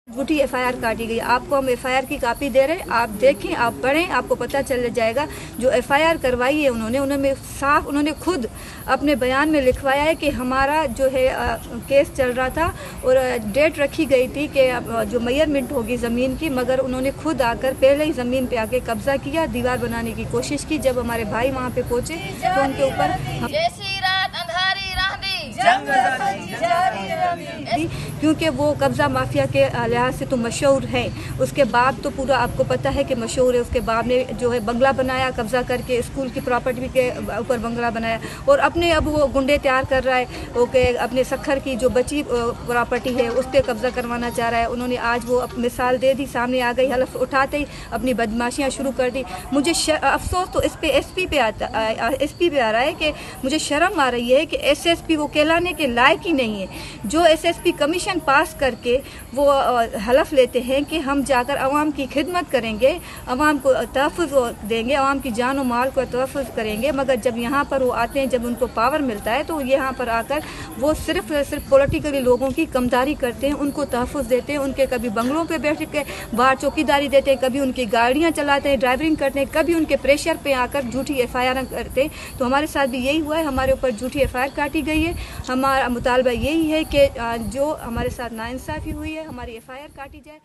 झूठी एफआईआर काटी गई। आपको हम एफआईआर की कॉपी दे रहे हैं, आप देखें, आप पढ़ें, आपको पता चल जाएगा। जो एफआईआर करवाई है उन्होंने साफ उन्होंने खुद अपने बयान में लिखवाया है कि हमारा जो है केस चल रहा था और डेट रखी गई थी कि जो मेजरमेंट होगी ज़मीन की, मगर उन्होंने खुद आकर पहले ही ज़मीन पे आके कब्जा किया, दीवार बनाने की कोशिश की। जब हमारे भाई वहाँ पे पहुँचे तो उनके ऊपर क्योंकि वो कब्ज़ा माफिया के लिहाज से तो मशहूर है। उसके बाद तो पूरा आपको पता है कि मशहूर है। उसके बाद में जो है बंगला बनाया, कब्ज़ा करके स्कूल की प्रॉपर्टी के ऊपर बंगला बनाया और अपने अब वो गुंडे तैयार कर रहा है ओके, अपने सखर की जो बची प्रॉपर्टी है उस पर कब्ज़ा करवाना चाह रहा है। उन्होंने आज वो मिसाल दे दी, सामने आ गई, हलफ उठाते ही अपनी बदमाशियाँ शुरू कर दी। मुझे अफसोस तो इस पे एसपी पे आ रहा है कि मुझे शर्म आ रही है कि एसएसपी वो कहलाने के लायक ही नहीं है। जो एसएसपी कमीशन पास करके वो हलफ लेते हैं कि हम जाकर आवाम की खिदमत करेंगे, आवाम को तहफ़्फ़ुज़ देंगे, आवाम की जान और माल को तहफ़्फ़ुज़ करेंगे, मगर जब यहाँ पर वो आते हैं, जब उनको पावर मिलता है तो यहाँ पर आकर वो सिर्फ पॉलिटिकली लोगों की कमदारी करते हैं, उनको तहफ़्फ़ुज़ देते हैं, उनके कभी बंगलों पे बैठ के बाहर चौकीदारी देते हैं, कभी उनकी गाड़ियाँ चलाते हैं, ड्राइवरिंग करते हैं, कभी उनके प्रेशर पे आकर झूठी एफआईआर करते हैं। तो हमारे साथ भी यही हुआ है, हमारे ऊपर झूठी एफआईआर काटी गई है। हमारा मुतालबा यही है कि जो हमारे साथ नाइंसाफ़ी हुई है, हमारी एफआईआर काटी जाए।